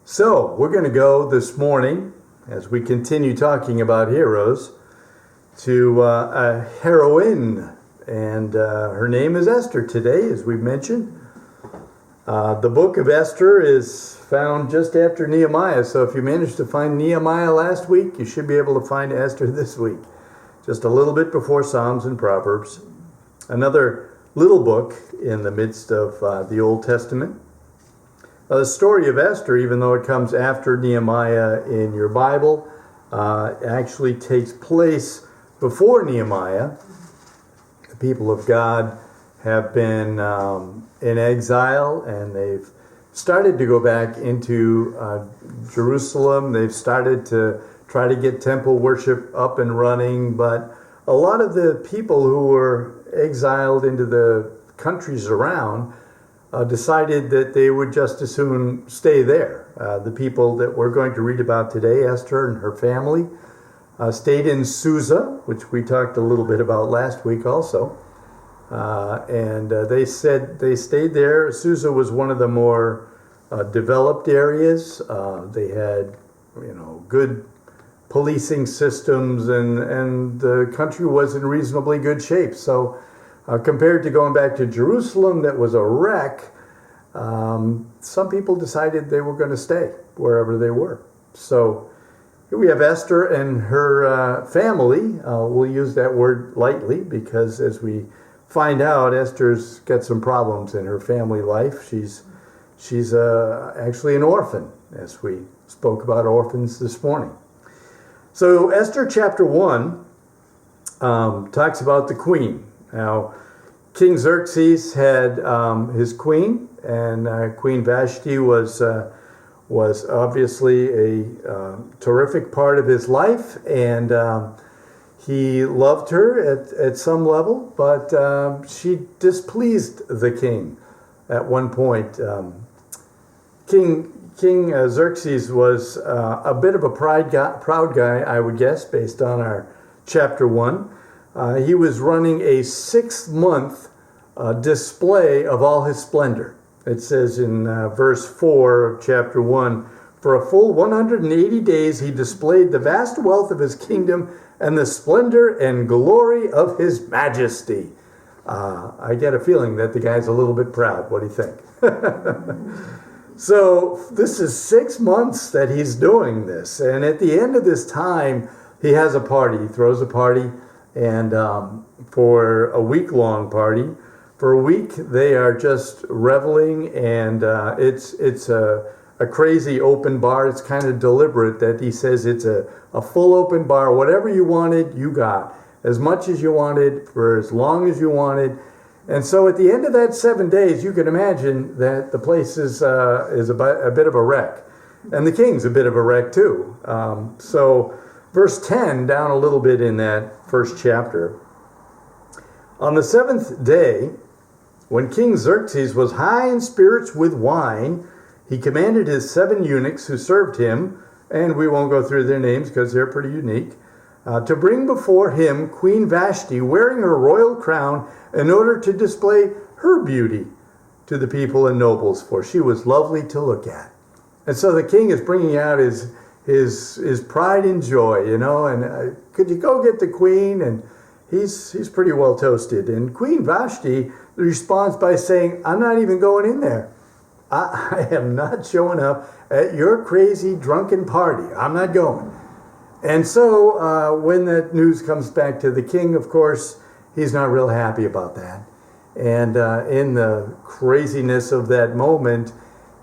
So, we're going to go this morning, as we continue talking about heroes, to a heroine, and her name is Esther today, as we've mentioned. The book of Esther is found just after Nehemiah, so if you managed to find Nehemiah last week, you should be able to find Esther this week, just a little bit before Psalms and Proverbs. Another little book in the midst of the Old Testament. The story of Esther, even though it comes after Nehemiah in your Bible, actually takes place before Nehemiah. The people of God have been in exile, and they've started to go back into Jerusalem. They've started to try to get temple worship up and running, but a lot of the people who were exiled into the countries around decided that they would just as soon stay there. The people that we're going to read about today, Esther and her family, stayed in Susa, which we talked a little bit about last week also. And they said they stayed there. Susa was one of the more developed areas. They had, good policing systems, and the country was in reasonably good shape. So compared to going back to Jerusalem, that was a wreck, some people decided they were going to stay wherever they were. So here we have Esther and her family. We'll use that word lightly because as we find out, Esther's got some problems in her family life. She's actually an orphan, as we spoke about orphans this morning. So Esther chapter 1 talks about the queen. Now, King Xerxes had his queen, and Queen Vashti was obviously a terrific part of his life, and he loved her at some level, but she displeased the king at one point. King Xerxes was a bit of a proud guy, I would guess, based on our chapter 1. He was running a 6-month display of all his splendor. It says in verse 4 of chapter 1, "For a full 180 days he displayed the vast wealth of his kingdom and the splendor and glory of his majesty." I get a feeling that the guy's a little bit proud. What do you think? So this is 6 months that he's doing this. And at the end of this time, he has a party. He throws a party, and for a week-long party. For a week, they are just reveling, and it's a crazy open bar. It's kind of deliberate that he says it's a full open bar. Whatever you wanted, you got. As much as you wanted, for as long as you wanted. And so at the end of that 7 days, you can imagine that the place is a bit of a wreck. And the king's a bit of a wreck too. So verse 10, down a little bit in that first chapter. "On the 7th day, when King Xerxes was high in spirits with wine, he commanded his 7 eunuchs who served him," and we won't go through their names because they're pretty unique, "to bring before him Queen Vashti wearing her royal crown in order to display her beauty to the people and nobles, for she was lovely to look at." And so the king is bringing out his pride and joy, and could you go get the queen? And he's pretty well toasted. And Queen Vashti responds by saying, "I'm not even going in there. I am not showing up at your crazy drunken party. I'm not going." And so when that news comes back to the king, of course, he's not real happy about that. And in the craziness of that moment,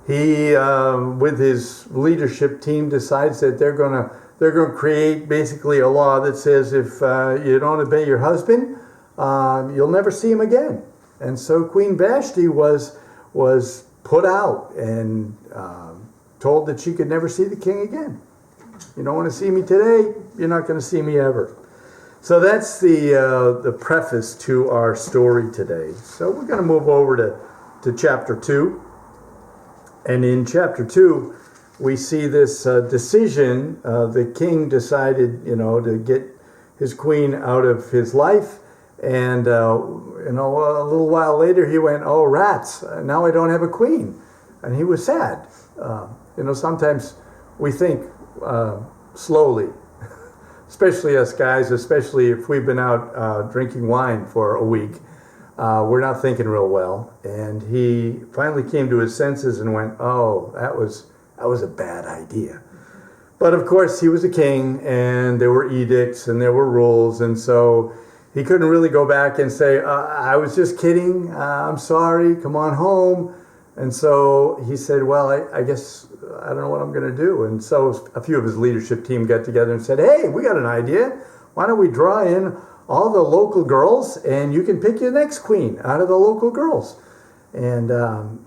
he, with his leadership team, decides that they're going to create basically a law that says if you don't obey your husband, you'll never see him again. And so Queen Vashti was put out and told that she could never see the king again. "You don't want to see me today, you're not going to see me ever." So that's the preface to our story today. So we're going to move over to chapter 2. And in chapter 2, we see this decision. The king decided, to get his queen out of his life. And, a little while later he went, "Oh, rats, now I don't have a queen." And he was sad. Sometimes we think slowly, especially us guys, especially if we've been out drinking wine for a week. We're not thinking real well. And he finally came to his senses and went, oh, that was a bad idea. But of course, he was a king, and there were edicts and there were rules, and so he couldn't really go back and say, I was just kidding, I'm sorry, come on home. And so he said, well, I guess I don't know what I'm going to do. And so a few of his leadership team got together and said, hey, we got an idea. Why don't we draw in all the local girls, and you can pick your next queen out of the local girls. And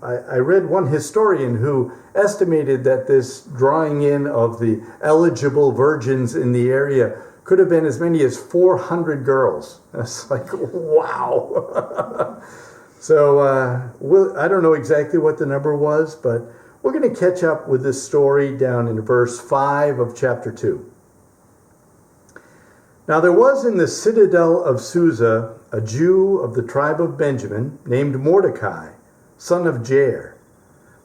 I read one historian who estimated that this drawing in of the eligible virgins in the area could have been as many as 400 girls. That's like, wow. So I don't know exactly what the number was, but we're going to catch up with this story down in verse 5 of chapter 2. Now there was in the citadel of Susa a Jew of the tribe of Benjamin named Mordecai, son of Jair,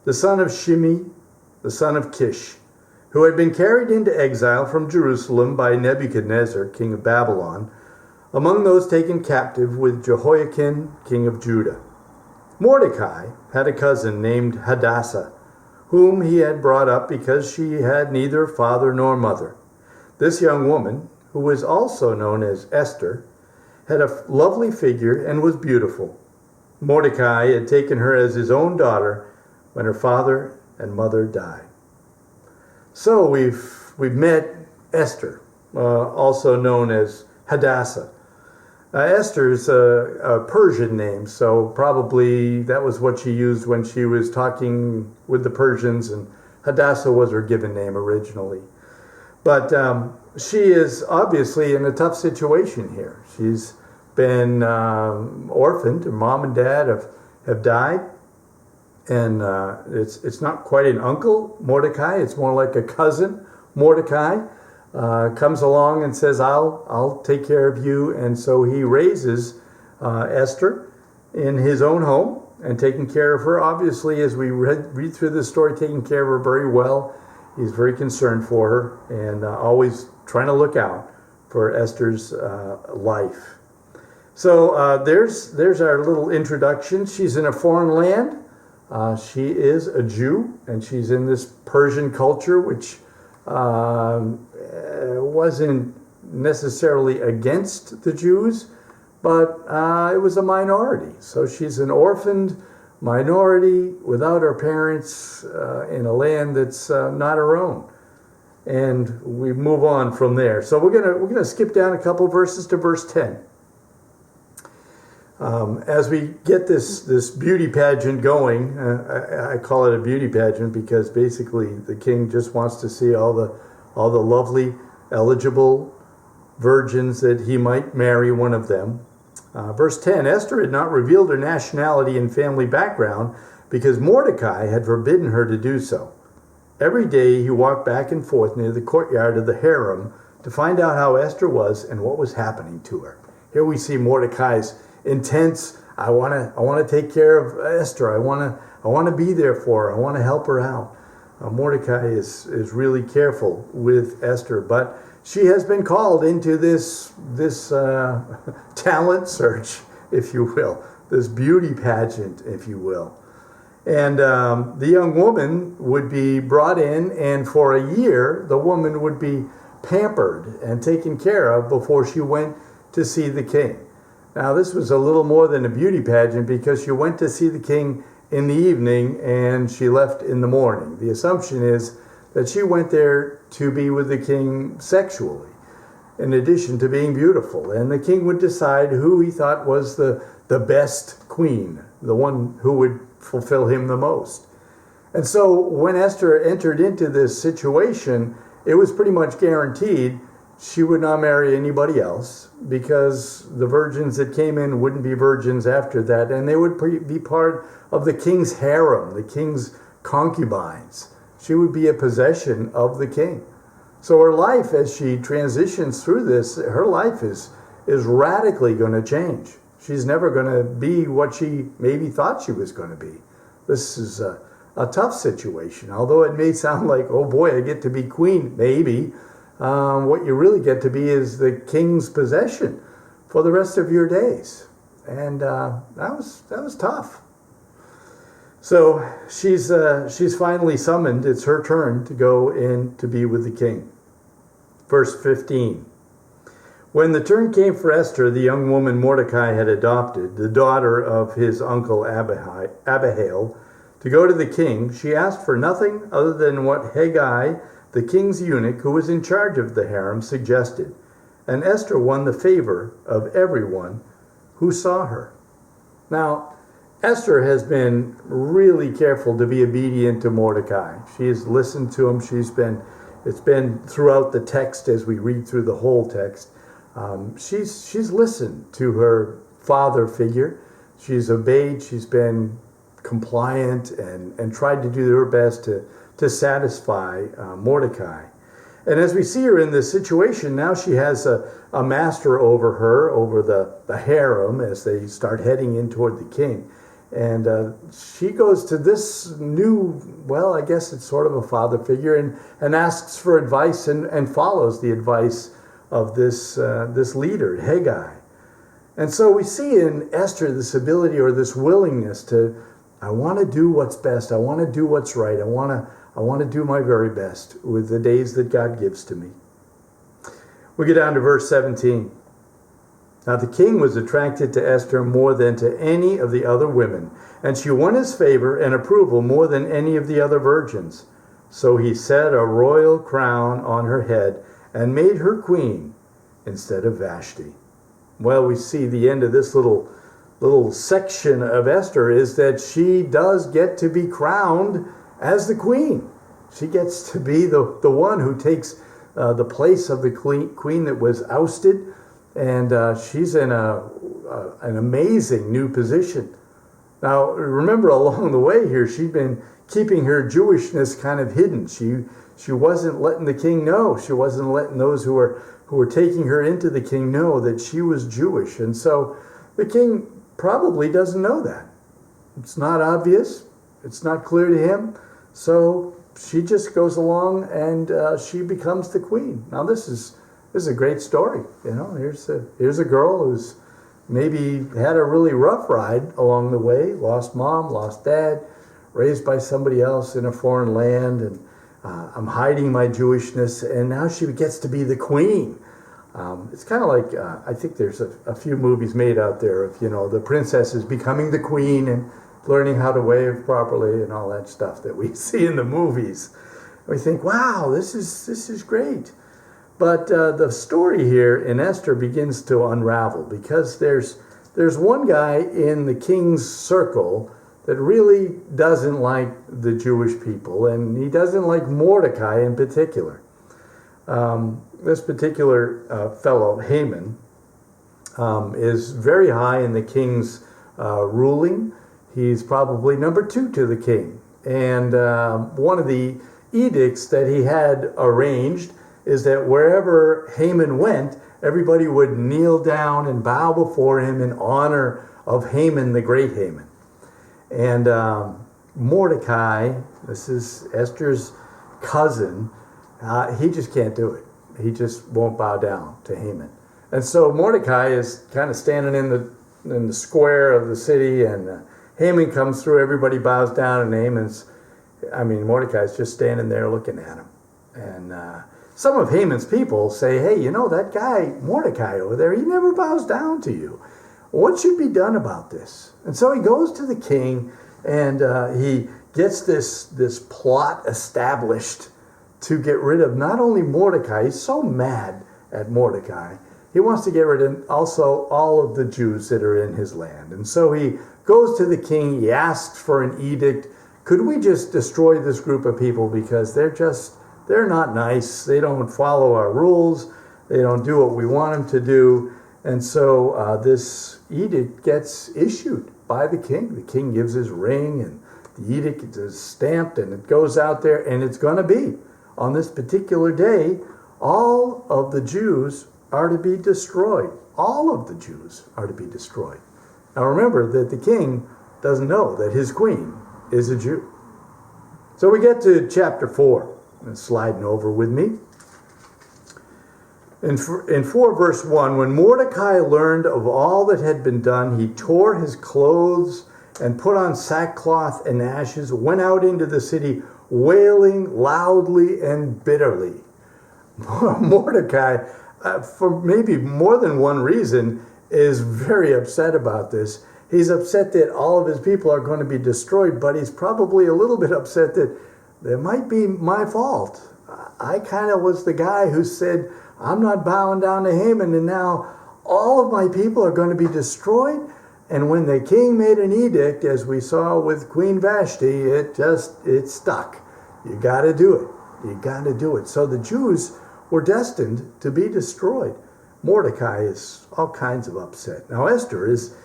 the son of Shimei, the son of Kish, who had been carried into exile from Jerusalem by Nebuchadnezzar, king of Babylon, among those taken captive with Jehoiakim, king of Judah. Mordecai had a cousin named Hadassah, whom he had brought up because she had neither father nor mother. This young woman, who was also known as Esther, had a lovely figure and was beautiful. Mordecai had taken her as his own daughter when her father and mother died. So we've met Esther, also known as Hadassah. Esther is a Persian name, so probably that was what she used when she was talking with the Persians, and Hadassah was her given name originally. But she is obviously in a tough situation here. She's been orphaned. Her mom and dad have died. And it's not quite an uncle, Mordecai. It's more like a cousin, Mordecai. Comes along and says, I'll take care of you. And so he raises Esther in his own home and taking care of her. Obviously, as we read through this story, taking care of her very well. He's very concerned for her and always trying to look out for Esther's life. So there's our little introduction. She's in a foreign land. She is a Jew, and she's in this Persian culture, which wasn't necessarily against the Jews, but it was a minority. So she's an orphaned minority without her parents in a land that's not her own. And we move on from there. So we're gonna skip down a couple verses to verse 10. As we get this beauty pageant going, I call it a beauty pageant because basically the king just wants to see all the lovely, eligible virgins that he might marry one of them. Verse 10, Esther had not revealed her nationality and family background because Mordecai had forbidden her to do so. Every day he walked back and forth near the courtyard of the harem to find out how Esther was and what was happening to her. Here we see Mordecai's intense, I want to take care of Esther. I want to be there for her. I want to help her out. Mordecai is really careful with Esther, but she has been called into this talent search, if you will, this beauty pageant, if you will. And the young woman would be brought in, and for a year, the woman would be pampered and taken care of before she went to see the king. Now, this was a little more than a beauty pageant because she went to see the king in the evening and she left in the morning. The assumption is that she went there to be with the king sexually, in addition to being beautiful. And the king would decide who he thought was the best queen, the one who would fulfill him the most. And so when Esther entered into this situation, it was pretty much guaranteed she would not marry anybody else because the virgins that came in wouldn't be virgins after that, and they would be part of the king's harem, the king's concubines. She would be a possession of the king. So her life, as she transitions through this, her life is radically going to change. She's never going to be what she maybe thought she was going to be. This is a tough situation. Although it may sound like, oh boy, I get to be queen, maybe. What you really get to be is the king's possession for the rest of your days. And that was tough. So she's finally summoned. It's her turn to go in to be with the king. Verse 15. When the turn came for Esther, the young woman Mordecai had adopted, the daughter of his uncle Abihail, to go to the king, she asked for nothing other than what Haggai, the king's eunuch who was in charge of the harem, suggested. And Esther won the favor of everyone who saw her. Now, Esther has been really careful to be obedient to Mordecai. She has listened to him. It's been throughout the text as we read through the whole text. She's listened to her father figure. She's obeyed. She's been compliant and tried to do her best to satisfy Mordecai. And as we see her in this situation, now she has a master over her, over the harem, as they start heading in toward the king. And she goes to this new, well, I guess it's sort of a father figure, and asks for advice and follows the advice of this leader, Haggai. And so we see in Esther this ability or this willingness to, I want to do what's best. I want to do what's right. I want to do my very best with the days that God gives to me. We get down to verse 17. Now the king was attracted to Esther more than to any of the other women, and she won his favor and approval more than any of the other virgins. So he set a royal crown on her head and made her queen instead of Vashti. Well, we see the end of this little section of Esther is that she does get to be crowned as the queen. She gets to be the one who takes the place of the queen that was ousted, and she's in an amazing new position. Now, remember, along the way here, she'd been keeping her Jewishness kind of hidden. She wasn't letting the king know. She wasn't letting those who were taking her into the king know that she was Jewish. And so the king probably doesn't know that. It's not obvious. It's not clear to him. So she just goes along and she becomes the queen. Now this is a great story. You know, here's a girl who's maybe had a really rough ride along the way, lost mom, lost dad, raised by somebody else in a foreign land, and I'm hiding my Jewishness, and now she gets to be the queen. It's kind of like, I think there's a few movies made out there of, the princesses becoming the queen and learning how to wave properly and all that stuff that we see in the movies. We think, wow, this is great. But the story here in Esther begins to unravel because there's one guy in the king's circle that really doesn't like the Jewish people, and he doesn't like Mordecai in particular. This particular fellow, Haman, is very high in the king's ruling. He's probably number 2 to the king. And one of the edicts that he had arranged is that wherever Haman went, everybody would kneel down and bow before him in honor of Haman, the great Haman. And Mordecai, this is Esther's cousin, he just can't do it. He just won't bow down to Haman. And so Mordecai is kind of standing in the square of the city, and Haman comes through, everybody bows down, and Mordecai's just standing there looking at him. And some of Haman's people say, hey, that guy, Mordecai over there, he never bows down to you. What should be done about this? And so he goes to the king, and he gets this plot established to get rid of not only Mordecai, he's so mad at Mordecai, he wants to get rid of also all of the Jews that are in his land. And so he goes to the king, he asks for an edict. Could we just destroy this group of people because they're not nice, they don't follow our rules, they don't do what we want them to do. And so this edict gets issued by the king. The king gives his ring, and the edict is stamped, and it goes out there, and it's going to be on this particular day, all of the Jews are to be destroyed. All of the Jews are to be destroyed. Now remember that the king doesn't know that his queen is a Jew. So we get to chapter 4. And sliding over with me. In 4 verse 1, when Mordecai learned of all that had been done, he tore his clothes and put on sackcloth and ashes, went out into the city, wailing loudly and bitterly. Mordecai, for maybe more than one reason, is very upset about this. He's upset that all of his people are going to be destroyed, but he's probably a little bit upset that it might be my fault. I kind of was the guy who said, I'm not bowing down to Haman, and now all of my people are going to be destroyed. And when the king made an edict, as we saw with Queen Vashti, it stuck. You got to do it. You got to do it. So the Jews were destined to be destroyed. Mordecai is all kinds of upset. Now Esther is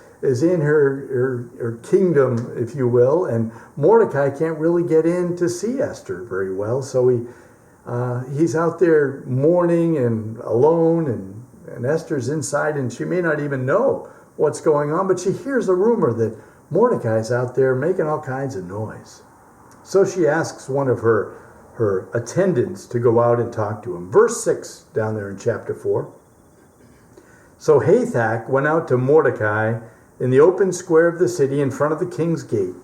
in her kingdom, if you will, and Mordecai can't really get in to see Esther very well, so he's out there mourning and alone, and Esther's inside, and she may not even know what's going on, but she hears a rumor that Mordecai's out there making all kinds of noise. So she asks one of her attendants to go out and talk to him. Verse 6 down there in chapter 4. So Hathach went out to Mordecai in the open square of the city in front of the king's gate.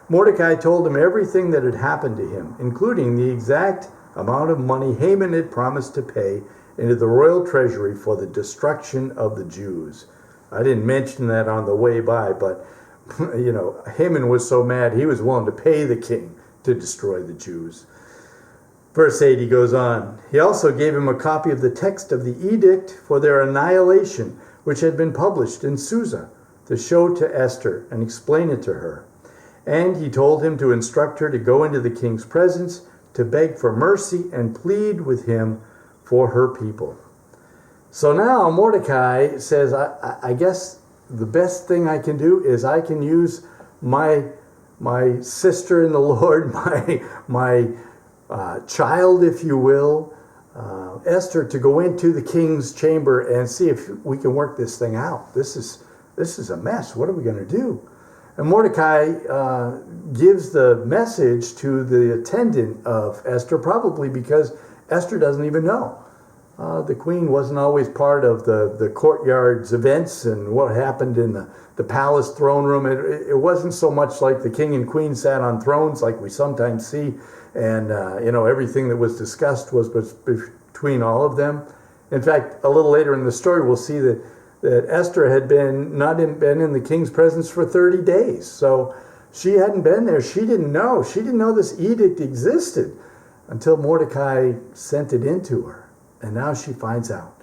Mordecai told him everything that had happened to him, including the exact amount of money Haman had promised to pay into the royal treasury for the destruction of the Jews. I didn't mention that on the way by, but Haman was so mad he was willing to pay the king to destroy the Jews. Verse 8, he goes on. He also gave him a copy of the text of the edict for their annihilation, which had been published in Susa, to show to Esther and explain it to her. And he told him to instruct her to go into the king's presence, to beg for mercy and plead with him for her people. So now Mordecai says, I guess the best thing I can do is I can use my sister in the Lord, my child, if you will, Esther, to go into the king's chamber and see if we can work this thing out. This is a mess. What are we going to do? And Mordecai gives the message to the attendant of Esther, probably because Esther doesn't even know. The queen wasn't always part of the courtyard's events and what happened in the palace throne room. It wasn't so much like the king and queen sat on thrones like we sometimes see, and everything that was discussed was between all of them. In fact, a little later in the story, we'll see that Esther had not been in the king's presence for 30 days. So she hadn't been there. She didn't know. She didn't know this edict existed until Mordecai sent it into her. And now she finds out.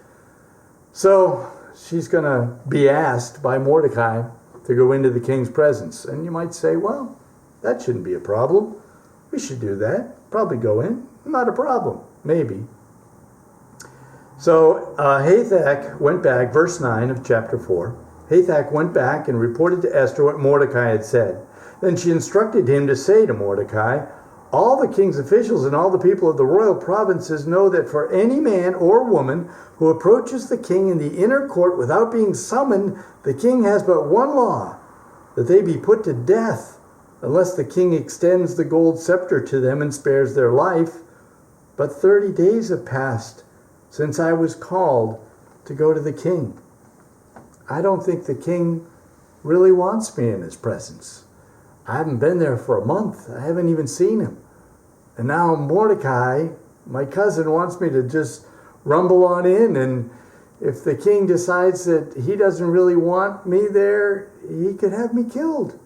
So she's going to be asked by Mordecai to go into the king's presence. And you might say, well, that shouldn't be a problem. We should do that. Probably go in. Not a problem. Maybe. So Hathach went back, verse 9 of chapter 4. Hathach went back and reported to Esther what Mordecai had said. Then she instructed him to say to Mordecai, all the king's officials and all the people of the royal provinces know that for any man or woman who approaches the king in the inner court without being summoned, the king has but one law, that they be put to death, unless the king extends the gold scepter to them and spares their life. But 30 days have passed since I was called to go to the king. I don't think the king really wants me in his presence. I haven't been there for a month. I haven't even seen him. And now Mordecai, my cousin, wants me to just rumble on in, and if the king decides that he doesn't really want me there, he could have me killed.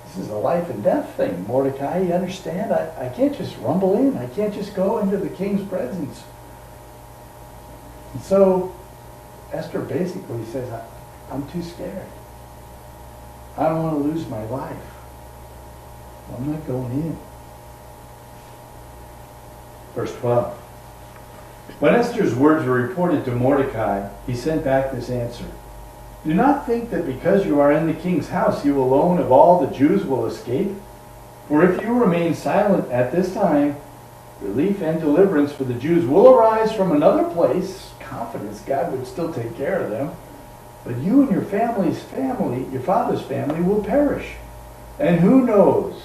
This is a life and death thing, Mordecai, you understand? I can't just rumble in. I can't just go into the king's presence. And so Esther basically says, I'm too scared. I don't want to lose my life. I'm not going in. Verse 12. When Esther's words were reported to Mordecai, he sent back this answer. Do not think that because you are in the king's house, you alone of all the Jews will escape. For if you remain silent at this time, relief and deliverance for the Jews will arise from another place. Confidence God would still take care of them. But you and your father's family will perish. And who knows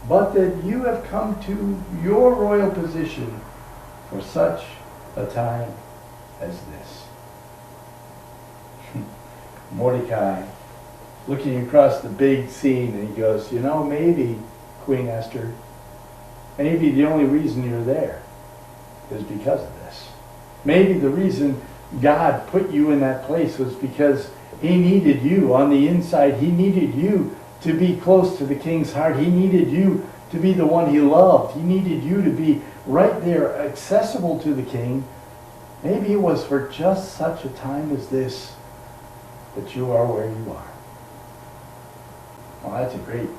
but that you have come to your royal position for such a time as this. Mordecai, looking across the big scene, and he goes, you know, maybe, Queen Esther, maybe the only reason you're there is because of this. Maybe the reason God put you in that place was because he needed you on the inside. He needed you to be close to the king's heart. He needed you to be the one he loved. He needed you to be right there, accessible to the king. Maybe it was for just such a time as this that you are where you are. Well, that's a great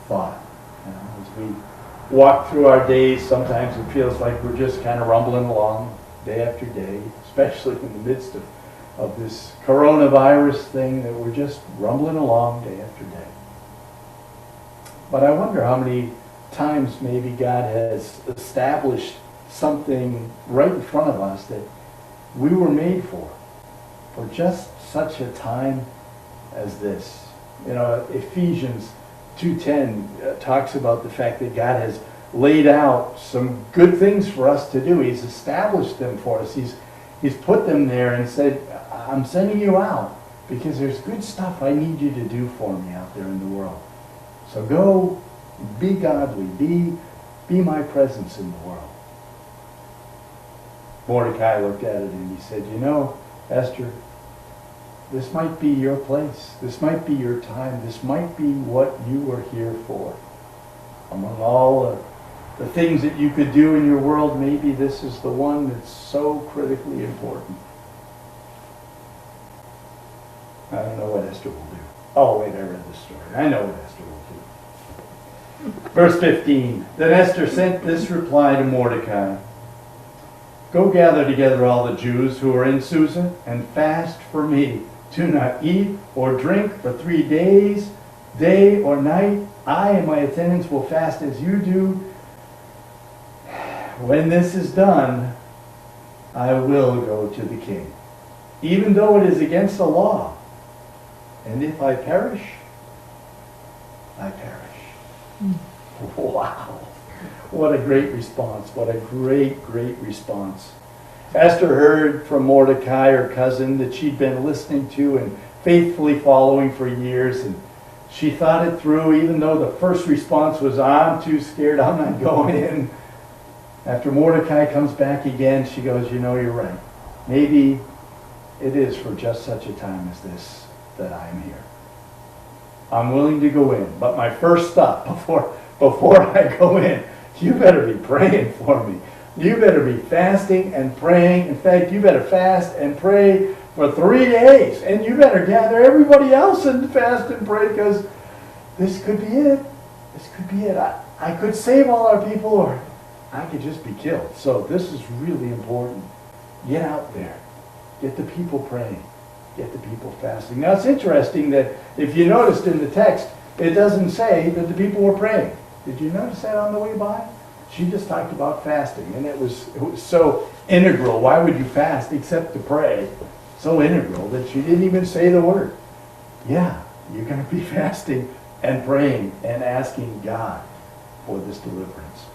thought. You know, as we walk through our days, sometimes it feels like we're just kind of rumbling along day after day, especially in the midst of this coronavirus thing, that we're just rumbling along day after day. But I wonder how many times maybe God has established something right in front of us that we were made for just such a time as this. You know, Ephesians 2:10 talks about the fact that God has laid out some good things for us to do. He's established them for us. He's put them there and said, I'm sending you out because there's good stuff I need you to do for me out there in the world. So go, be godly, be my presence in the world. Mordecai looked at it and he said, you know, Esther, this might be your place. This might be your time. This might be what you were here for. Among all the things that you could do in your world, maybe this is the one that's so critically important. I don't know what Esther will do. Oh, wait, I read this story. I know what Esther will do. Verse 15, then Esther sent this reply to Mordecai. Go gather together all the Jews who are in Susa and fast for me. Do not eat or drink for 3 days, day or night. I and my attendants will fast as you do. When this is done, I will go to the king, even though it is against the law. And if I perish, I perish. Wow. What a great response. What a great, great response. Esther heard from Mordecai, her cousin, that she'd been listening to and faithfully following for years. And she thought it through, even though the first response was, I'm too scared, I'm not going in. After Mordecai comes back again, she goes, you know, you're right. Maybe it is for just such a time as this that I'm here. I'm willing to go in. But my first stop before I go in, you better be praying for me. You better be fasting and praying. In fact, you better fast and pray for 3 days. And you better gather everybody else and fast and pray, because this could be it. This could be it. I could save all our people, or I could just be killed. So this is really important. Get out there. Get the people praying. Get the people fasting. Now it's interesting that if you noticed in the text, it doesn't say that the people were praying. Did you notice that on the way by? She just talked about fasting, and it was so integral. Why would you fast except to pray? So integral that she didn't even say the word. Yeah, you're going to be fasting and praying and asking God for this deliverance.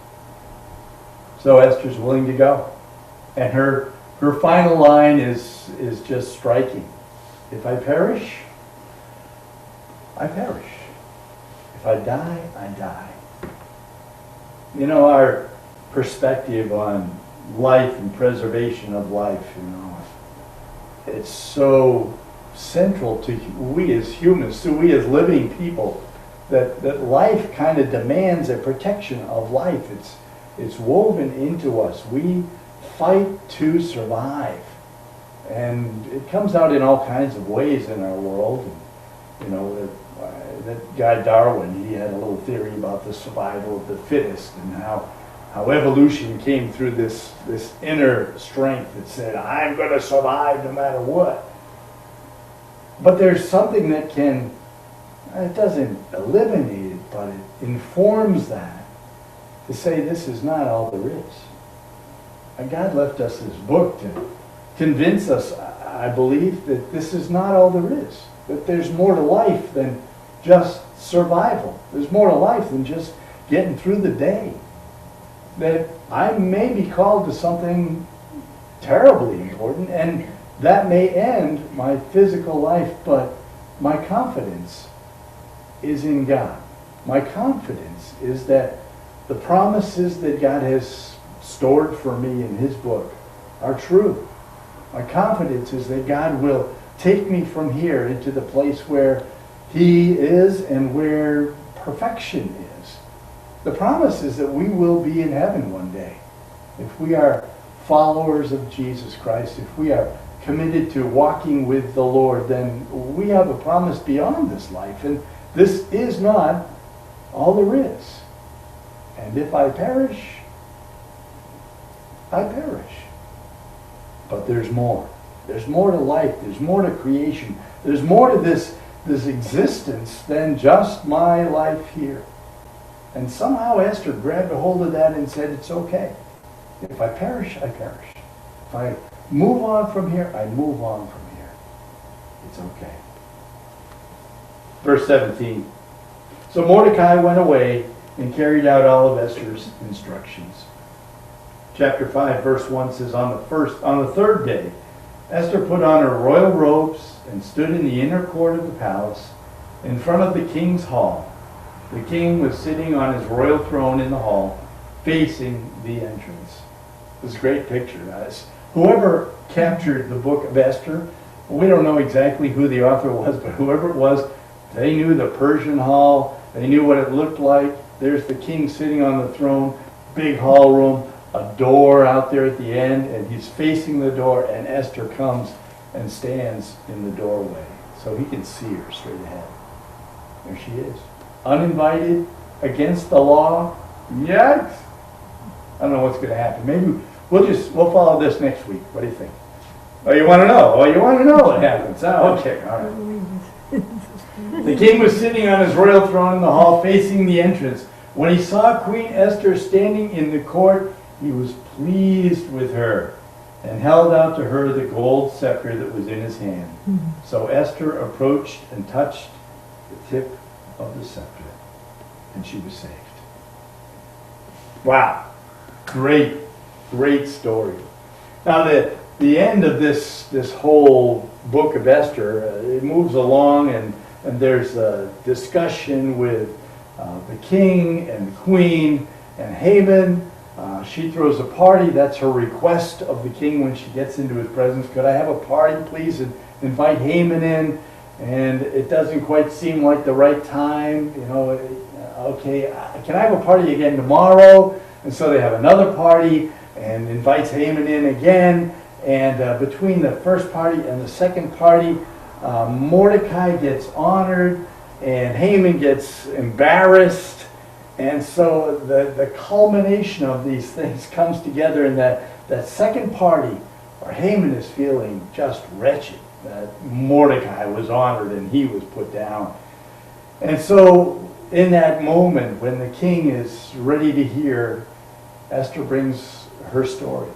So Esther's willing to go. And her final line is just striking. If I perish, I perish. If I die, I die. You know, our perspective on life and preservation of life, you know, it's so central to we as humans, to we as living people, that life kind of demands a protection of life. It's woven into us. We fight to survive. And it comes out in all kinds of ways in our world. And, you know, that guy Darwin, he had a little theory about the survival of the fittest, and how evolution came through this inner strength that said, I'm going to survive no matter what. But there's something that it doesn't eliminate it, but it informs that, to say this is not all there is. And God left us this book to convince us, I believe, that this is not all there is. That there's more to life than just survival. There's more to life than just getting through the day. That I may be called to something terribly important, and that may end my physical life, but my confidence is in God. My confidence is that the promises that God has stored for me in His book are true. My confidence is that God will take me from here into the place where He is and where perfection is. The promise is that we will be in heaven one day. If we are followers of Jesus Christ, if we are committed to walking with the Lord, then we have a promise beyond this life. And this is not all there is. And if I perish, I perish. But there's more. There's more to life. There's more to creation. There's more to this existence than just my life here. And somehow Esther grabbed a hold of that and said, it's okay. If I perish, I perish. If I move on from here, I move on from here. It's okay. Verse 17. So Mordecai went away and carried out all of Esther's instructions. Chapter 5, verse 1 says, on the third day, Esther put on her royal robes and stood in the inner court of the palace in front of the king's hall. The king was sitting on his royal throne in the hall, facing the entrance. This is a great picture, guys. Whoever captured the book of Esther, we don't know exactly who the author was, but whoever it was, they knew the Persian hall. They knew what it looked like. There's the king sitting on the throne, big hall room, a door out there at the end, and he's facing the door, and Esther comes and stands in the doorway so he can see her straight ahead. There she is. Uninvited, against the law. Yikes! I don't know what's going to happen. Maybe we'll follow this next week. What do you think? Oh, you want to know? Oh, you want to know what happens? Oh, okay, all right. The king was sitting on his royal throne in the hall facing the entrance. When he saw Queen Esther standing in the court, he was pleased with her and held out to her the gold scepter that was in his hand. So Esther approached and touched the tip of the scepter, and she was saved. Wow. Great story. Now the end of this whole book of Esther, it moves along, and there's a discussion with the king and the queen and Haman. She throws a party. That's her request of the king when she gets into his presence. Could I have a party, please, and invite Haman in? And it doesn't quite seem like the right time. Okay, can I have a party again tomorrow? And so they have another party and invites Haman in again. And between the first party and the second party, Mordecai gets honored and Haman gets embarrassed. And so the culmination of these things comes together in that second party where Haman is feeling just wretched that Mordecai was honored and he was put down. And so in that moment when the king is ready to hear, Esther brings her story.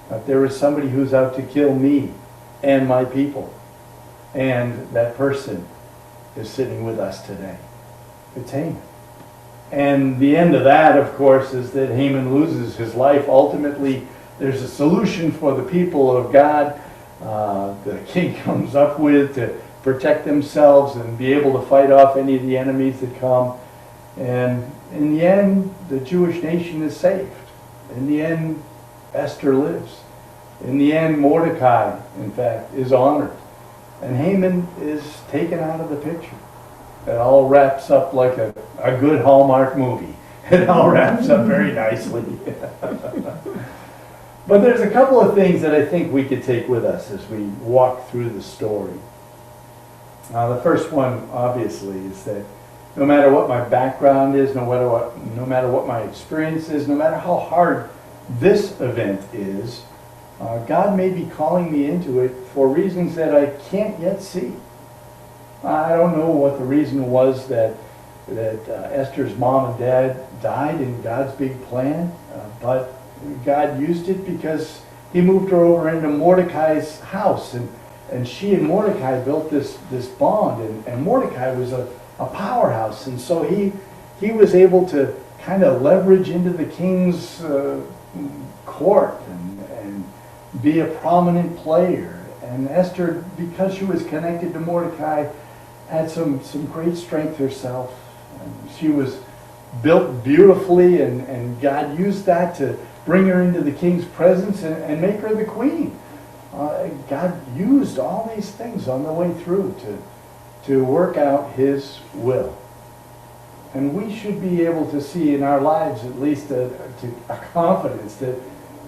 That there is somebody who's out to kill me and my people. And that person is sitting with us today. It's Haman. And the end of that, of course, is that Haman loses his life. Ultimately, there's a solution for the people of God the king comes up with to protect themselves and be able to fight off any of the enemies that come. And in the end, the Jewish nation is saved. In the end, Esther lives. In the end, Mordecai, in fact, is honored. And Haman is taken out of the picture. It all wraps up like a good Hallmark movie. It all wraps up very nicely. But there's a couple of things that I think we could take with us as we walk through the story. The first one, obviously, is that no matter what my background is, no matter what my experience is, no matter how hard this event is, God may be calling me into it for reasons that I can't yet see. I don't know what the reason was that Esther's mom and dad died in God's big plan, but God used it because he moved her over into Mordecai's house, and she and Mordecai built this bond, and Mordecai was a powerhouse, and so he was able to kind of leverage into the king's court and be a prominent player. And Esther, because she was connected to Mordecai, had some great strength herself. And she was built beautifully, and God used that to bring her into the king's presence and make her the queen. God used all these things on the way through to work out His will. And we should be able to see in our lives at least a confidence that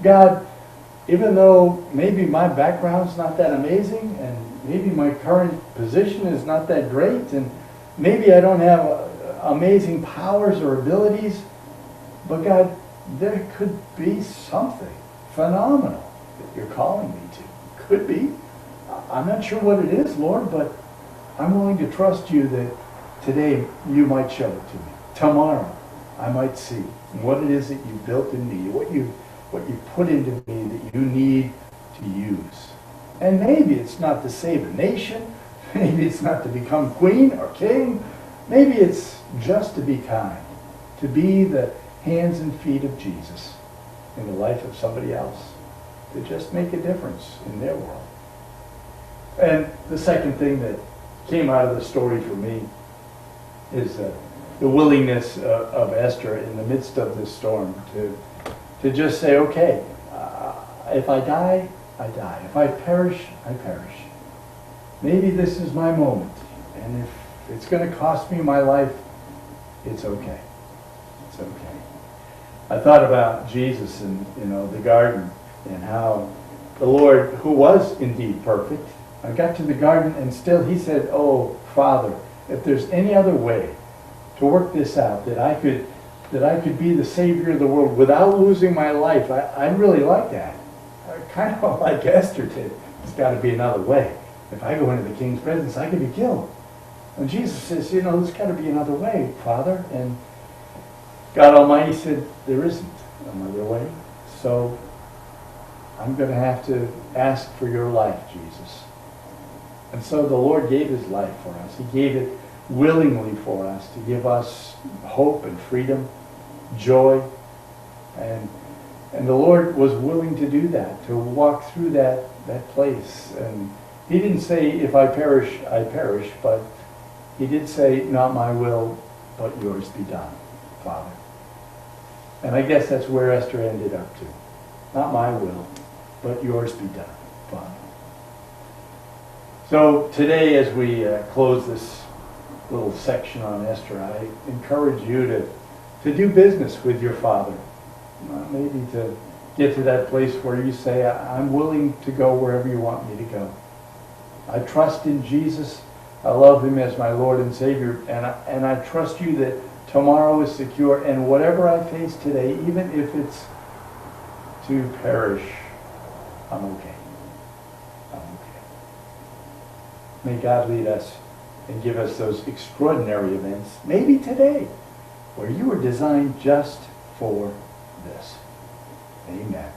God, even though maybe my background's not that amazing, and maybe my current position is not that great, and maybe I don't have amazing powers or abilities, but God, there could be something phenomenal that you're calling me to. Could be. I'm not sure what it is, Lord, but I'm willing to trust you that today you might show it to me. Tomorrow I might see what it is that you built in me, what you put into me that you need to use. And maybe it's not to save a nation, maybe it's not to become queen or king, maybe it's just to be kind, to be the hands and feet of Jesus in the life of somebody else, to just make a difference in their world. And the second thing that came out of the story for me is the willingness of Esther in the midst of this storm to just say, okay, if I die, I die. If I perish, I perish. Maybe this is my moment, and if it's going to cost me my life, it's okay. It's okay. I thought about Jesus in the garden, and how the Lord, who was indeed perfect, I got to the garden and still He said, oh, Father, if there's any other way to work this out, that I could be the Savior of the world without losing my life, I'd really like that. Kind of like Esther did. There's got to be another way. If I go into the king's presence, I could be killed. And Jesus says, there's got to be another way, Father. And God Almighty said, there isn't another way. So I'm going to have to ask for your life, Jesus. And so the Lord gave His life for us. He gave it willingly for us to give us hope and freedom, joy. And the Lord was willing to do that, to walk through that place. And He didn't say, if I perish, I perish, but He did say, not my will, but yours be done, Father. And I guess that's where Esther ended up to. Not my will, but yours be done, Father. So today, as we close this little section on Esther, I encourage you to do business with your Father. Maybe to get to that place where you say, I'm willing to go wherever you want me to go. I trust in Jesus. I love Him as my Lord and Savior. And I trust you that tomorrow is secure. And whatever I face today, even if it's to perish, I'm okay. I'm okay. May God lead us and give us those extraordinary events, maybe today, where you were designed just for this. Amen.